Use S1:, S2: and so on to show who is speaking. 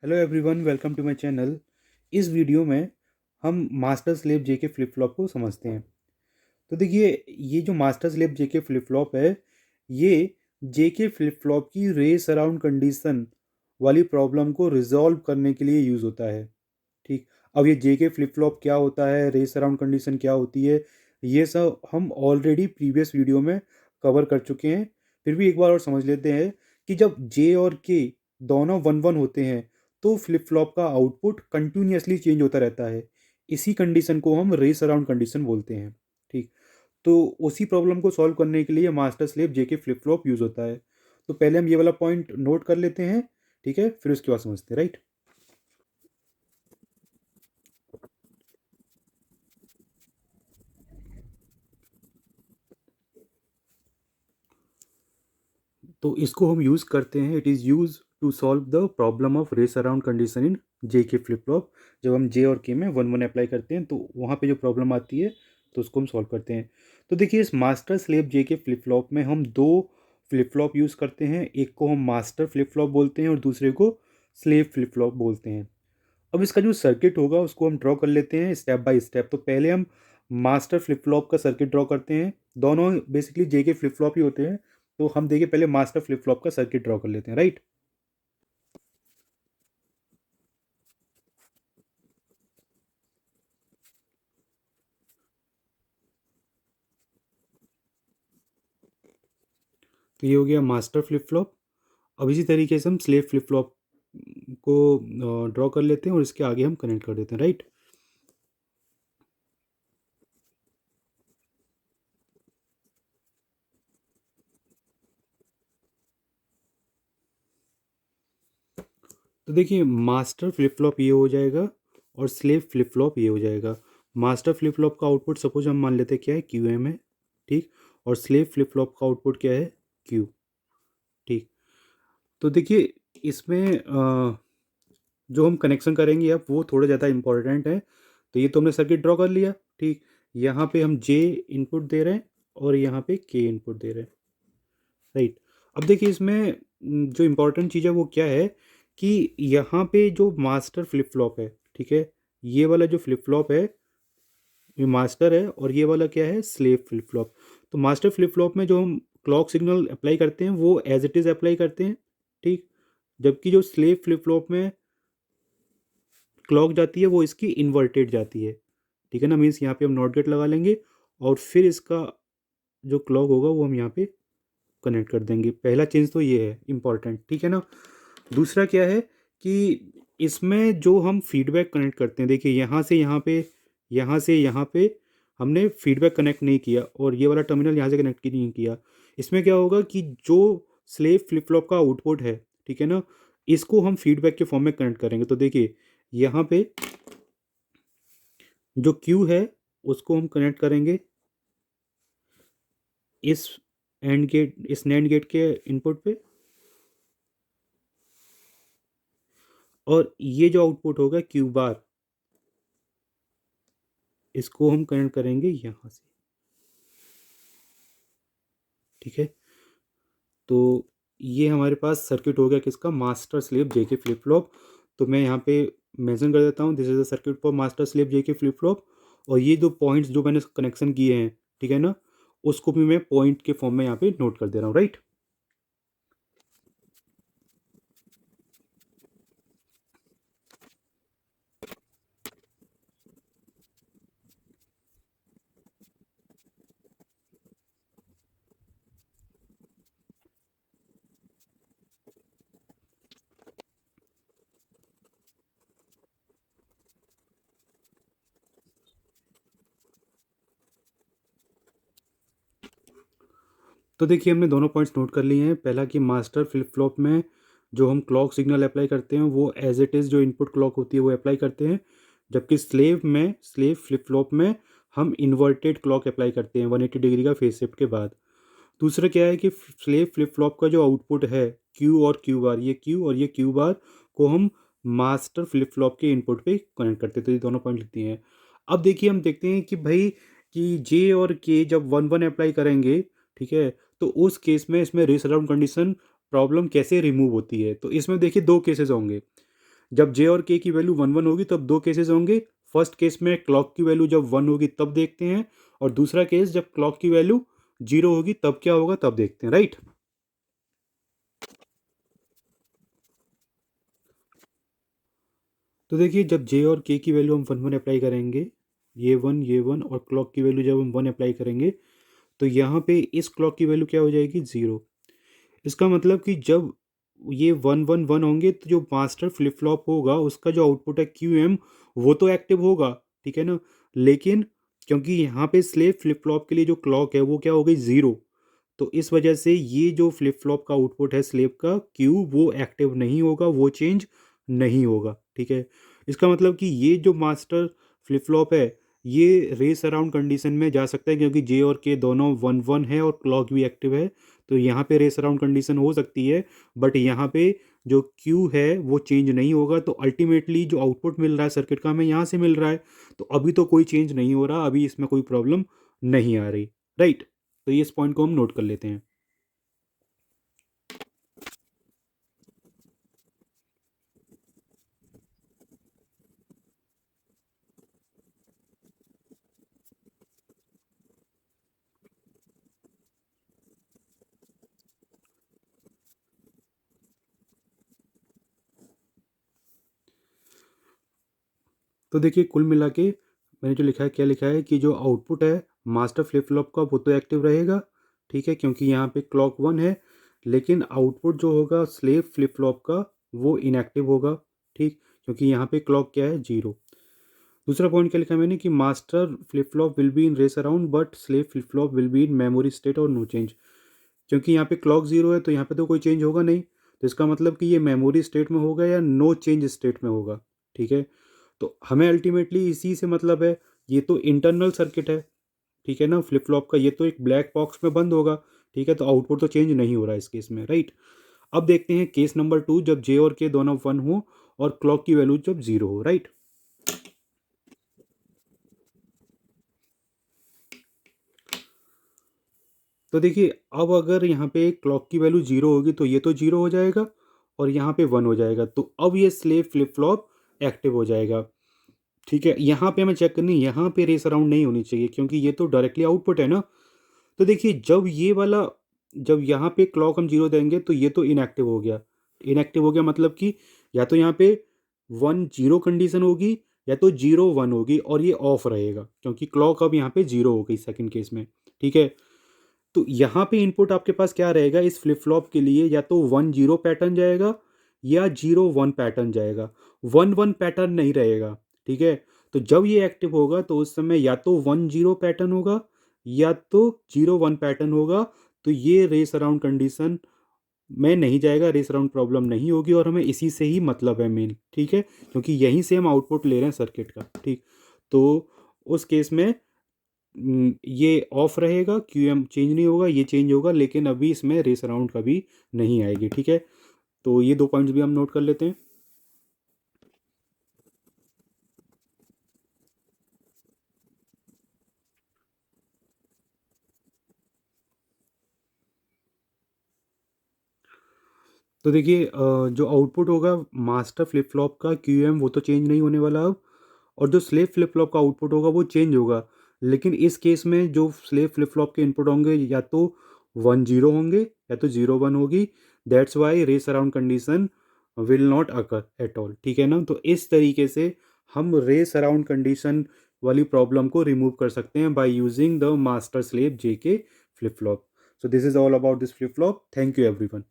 S1: Hello everyone, welcome to my channel. इस video में हम master slave JK flip flop को समझते हैं। तो देखिए, ये जो master slave JK flip flop है, ये जेके फ्लिप फ्लॉप की रेस अराउंड कंडीशन वाली प्रॉब्लम को रिजॉल्व करने के लिए यूज़ होता है। ठीक। अब ये जेके फ्लिप फ्लॉप क्या होता है, रेस अराउंड कंडीशन क्या होती है, ये सब हम ऑलरेडी प्रीवियस वीडियो में कवर कर चुके हैं। फिर भी एक बार और समझ लेते हैं कि जब जे और के दोनों वन वन होते हैं तो फ्लिप फ्लॉप का आउटपुट कंटिन्यूसली चेंज होता रहता है। इसी कंडीशन को हम रेस अराउंड कंडीशन बोलते हैं। ठीक। तो उसी प्रॉब्लम को सॉल्व करने के लिए master slave JK flip flop use होता है। तो पहले हम ये वाला पॉइंट नोट कर लेते हैं। ठीक है, फिर उसके बाद समझते हैं। राइट। तो इसको हम यूज़ करते हैं। It is use to solve the problem of race around condition in J K flip flop. जब हम जे और के में वन वन अप्लाई करते हैं तो वहाँ पे जो प्रॉब्लम आती है तो उसको हम सॉल्व करते हैं। तो देखिए, इस master slave J K flip flop में हम दो फ्लिप फ्लॉप यूज़ करते हैं। एक को हम मास्टर फ्लिप फ्लॉप बोलते हैं और दूसरे को स्लेव फ्लिप फ्लॉप बोलते हैं। अब इसका जो सर्किट होगा उसको हम ड्रॉ कर लेते हैं स्टेप बाय स्टेप। तो पहले हम मास्टर फ्लिप फ्लॉप का सर्किट ड्रॉ करते हैं। दोनों बेसिकली जे के फ्लिप फ्लॉप ही होते हैं। तो हम देखिए पहले मास्टर फ्लिप फ्लॉप का सर्किट ड्रॉ कर लेते हैं। राइट। तो ये हो गया मास्टर फ्लिप फ्लॉप। अब इसी तरीके से हम स्लेव फ्लिप फ्लॉप को ड्रॉ कर लेते हैं और इसके आगे हम कनेक्ट कर देते हैं। राइट। तो देखिए, मास्टर फ्लिप फ्लॉप ये हो जाएगा और स्लेव फ्लिप फ्लॉप ये हो जाएगा। मास्टर फ्लिप फ्लॉप का आउटपुट सपोज हम मान लेते हैं क्या है, क्यू एम है। ठीक। और स्लेव फ्लिप फ्लॉप का आउटपुट क्या है, क्यू। ठीक। तो देखिए, इसमें जो हम कनेक्शन करेंगे अब वो थोड़ा ज़्यादा इंपॉर्टेंट है। तो ये तो हमने सर्किट ड्रॉ कर लिया। ठीक। यहाँ पे हम जे इनपुट दे रहे हैं और यहाँ पे के इनपुट दे रहे हैं। राइट। अब देखिए, इसमें जो इम्पोर्टेंट चीज़ है वो क्या है कि यहाँ पे जो मास्टर फ्लिप फ्लॉप है, ठीक है, ये वाला जो फ्लिप फ्लॉप है ये मास्टर है और ये वाला क्या है, स्लेव फ्लिप फ्लॉप। तो मास्टर फ्लिप फ्लॉप में जो हम क्लॉक सिग्नल अप्लाई करते हैं वो एज इट इज़ अप्लाई करते हैं। ठीक। जबकि जो स्लेव फ्लिप फ्लॉप में क्लॉक जाती है वो इसकी इन्वर्टेड जाती है। ठीक है ना, मीन्स यहाँ पे हम नॉट गेट लगा लेंगे और फिर इसका जो क्लॉक होगा वो हम यहाँ पे कनेक्ट कर देंगे। पहला चेंज तो ये है इम्पॉर्टेंट। ठीक है ना। दूसरा क्या है कि इसमें जो हम फीडबैक कनेक्ट करते हैं, देखिए यहाँ से यहाँ पे, यहाँ से यहाँ पे हमने फीडबैक कनेक्ट नहीं किया और ये वाला टर्मिनल यहाँ से कनेक्ट नहीं किया। इसमें क्या होगा कि जो स्लेव फ्लिप फ्लॉप का आउटपुट है, ठीक है ना, इसको हम फीडबैक के फॉर्म में कनेक्ट करेंगे। तो देखिए, यहाँ पे जो क्यू है उसको हम कनेक्ट करेंगे इस एंड गेट, इस नैंड गेट के इनपुट पे। और ये जो आउटपुट होगा क्यू बार, इसको हम कनेक्ट करेंगे यहाँ से। ठीक है। तो ये हमारे पास सर्किट हो गया किसका, master slave JK flip flop. तो मैं यहाँ पे मेंशन कर देता हूँ, this is the circuit for master slave JK flip flop. और ये दो पॉइंट्स जो मैंने कनेक्शन किए हैं, ठीक है ना, उसको भी मैं पॉइंट के फॉर्म में यहाँ पे नोट कर दे रहा हूँ। राइट। तो देखिए, हमने दोनों पॉइंट्स नोट कर लिए हैं। पहला कि मास्टर फ्लिप फ्लॉप में जो हम क्लॉक सिग्नल अप्लाई करते हैं वो एज इट इज़ जो इनपुट क्लॉक होती है वो अप्लाई करते हैं। जबकि स्लेव में, स्लेव फ्लिप फ्लॉप में हम इन्वर्टेड क्लॉक अप्लाई करते हैं 180 डिग्री का फेज शिफ्ट के बाद। दूसरा क्या है कि स्लेव फ्लिप फ्लॉप का जो आउटपुट है क्यू और क्यू बार, ये क्यू और ये क्यू बार को हम मास्टर फ्लिप फ्लॉप के इनपुट पे कनेक्ट करते हैं। तो ये दोनों पॉइंट लिखते हैं। अब देखिए, हम देखते हैं कि भाई कि जे और के जब वन वन अप्लाई करेंगे, ठीक है, तो उस केस में इसमें रेस अराउंड कंडीशन प्रॉब्लम कैसे रिमूव होती है। तो इसमें देखिए दो केसेस होंगे। जब जे और के की वैल्यू 1 1 होगी तब दो केसेस होंगे। फर्स्ट केस में क्लॉक की वैल्यू जब 1 होगी तब देखते हैं, और दूसरा केस जब क्लॉक की वैल्यू 0 होगी तब क्या होगा तब देखते हैं, राइट। तो देखिए जब जे और के की वैल्यू हम 1 1 अप्लाई करेंगे, ये वन और क्लॉक की वैल्यू जब हम 1 अप्लाई करेंगे, तो यहाँ पे इस क्लॉक की वैल्यू क्या हो जाएगी 0। इसका मतलब कि जब ये 1 1 1 होंगे तो जो मास्टर फ्लिप फ्लॉप होगा उसका जो आउटपुट है क्यू एम, वो तो एक्टिव होगा, ठीक है ना। लेकिन क्योंकि यहाँ पे स्लेव फ्लिप फ्लॉप के लिए जो क्लॉक है वो क्या हो गई 0, तो इस वजह से ये जो फ्लिप फ्लॉप का आउटपुट है स्लेव का क्यू, वो एक्टिव नहीं होगा, वो चेंज नहीं होगा, ठीक है। इसका मतलब कि ये जो मास्टर फ्लिप फ्लॉप है ये रेस अराउंड कंडीशन में जा सकता है, क्योंकि जे और के दोनों 1 1 है और क्लॉक भी एक्टिव है, तो यहाँ पे रेस अराउंड कंडीशन हो सकती है। बट यहाँ पे जो क्यू है वो चेंज नहीं होगा, तो अल्टीमेटली जो आउटपुट मिल रहा है सर्किट का हमें यहाँ से मिल रहा है, तो अभी तो कोई चेंज नहीं हो रहा, अभी इसमें कोई प्रॉब्लम नहीं आ रही, राइट। तो ये इस पॉइंट को हम नोट कर लेते हैं। तो देखिए कुल मिला के मैंने जो लिखा है, क्या लिखा है कि जो आउटपुट है मास्टर फ्लिप फ्लॉप का वो तो एक्टिव रहेगा, ठीक है, क्योंकि यहाँ पे क्लॉक 1 है। लेकिन आउटपुट जो होगा स्लेव फ्लिप फ्लॉप का वो इनएक्टिव होगा, ठीक, क्योंकि यहाँ पे क्लॉक क्या है 0। दूसरा पॉइंट क्या लिखा है मैंने कि master flip flop will be in race around but slave flip flop will be in memory state और नो चेंज। क्योंकि यहाँ पे क्लॉक 0 है तो यहाँ पे तो कोई चेंज होगा नहीं, तो इसका मतलब कि ये मेमोरी स्टेट में होगा या नो चेंज स्टेट में होगा, ठीक है। तो हमें अल्टीमेटली इसी से मतलब है, ये तो इंटरनल सर्किट है, ठीक है ना, फ्लिप फ्लॉप का, ये तो एक ब्लैक बॉक्स में बंद होगा, ठीक है, तो आउटपुट तो चेंज नहीं हो रहा है इस केस में, राइट। अब देखते हैं केस नंबर 2, जब जे और के दोनों 1 हो और क्लॉक की वैल्यू जब 0 हो, राइट। तो देखिए अब अगर यहाँ पे क्लॉक की वैल्यू 0 होगी तो ये तो 0 हो जाएगा और यहाँ पे 1 हो जाएगा, तो अब ये स्लेव फ्लिप फ्लॉप एक्टिव हो जाएगा, ठीक है। यहाँ पे हमें चेक करनी, यहाँ पे रेस अराउंड नहीं होनी चाहिए क्योंकि ये तो डायरेक्टली आउटपुट है ना। तो देखिए जब ये वाला, जब यहाँ पे क्लॉक हम 0 देंगे तो ये तो इनएक्टिव हो गया। इनएक्टिव हो गया मतलब कि या तो यहाँ पे 1 0 कंडीशन होगी या तो 0 1 होगी और ये ऑफ रहेगा, क्योंकि क्लॉक अब यहाँ पे 0 हो गई सेकंड केस में, ठीक है। तो यहाँ पे इनपुट आपके पास क्या रहेगा इस फ्लिप फ्लॉप के लिए, या तो 1 0 पैटर्न जाएगा या 0 1 पैटर्न जाएगा, 1 1 पैटर्न नहीं रहेगा, ठीक है। तो जब ये एक्टिव होगा तो उस समय या तो 1 0 पैटर्न होगा या तो 0 1 पैटर्न होगा, तो ये रेस अराउंड कंडीशन में नहीं जाएगा, रेस अराउंड प्रॉब्लम नहीं होगी, और हमें इसी से ही मतलब है मेन, ठीक है, क्योंकि यहीं से हम आउटपुट ले रहे हैं सर्किट का, ठीक। तो उस केस में ये ऑफ रहेगा, क्यू एम चेंज नहीं होगा, ये चेंज होगा, लेकिन अभी इसमें रेस अराउंड कभी नहीं आएगी, ठीक है। तो ये दो पॉइंट्स भी हम नोट कर लेते हैं। तो देखिए जो आउटपुट होगा मास्टर फ्लिप फ्लॉप का क्यू एम वो तो चेंज नहीं होने वाला अब, और जो स्लेव फ्लिप फ्लॉप का आउटपुट होगा वो चेंज होगा। लेकिन इस केस में जो स्लेव फ्लिप फ्लॉप के इनपुट होंगे या तो 1 0 होंगे या तो 0 1 होगी, that's why race around condition will not occur at all, ठीक है ना। तो इस तरीके से हम रेस अराउंड कंडीशन वाली प्रॉब्लम को रिमूव कर सकते हैं by using the master slave J K flip flop. So this is all about this flip flop, thank you everyone.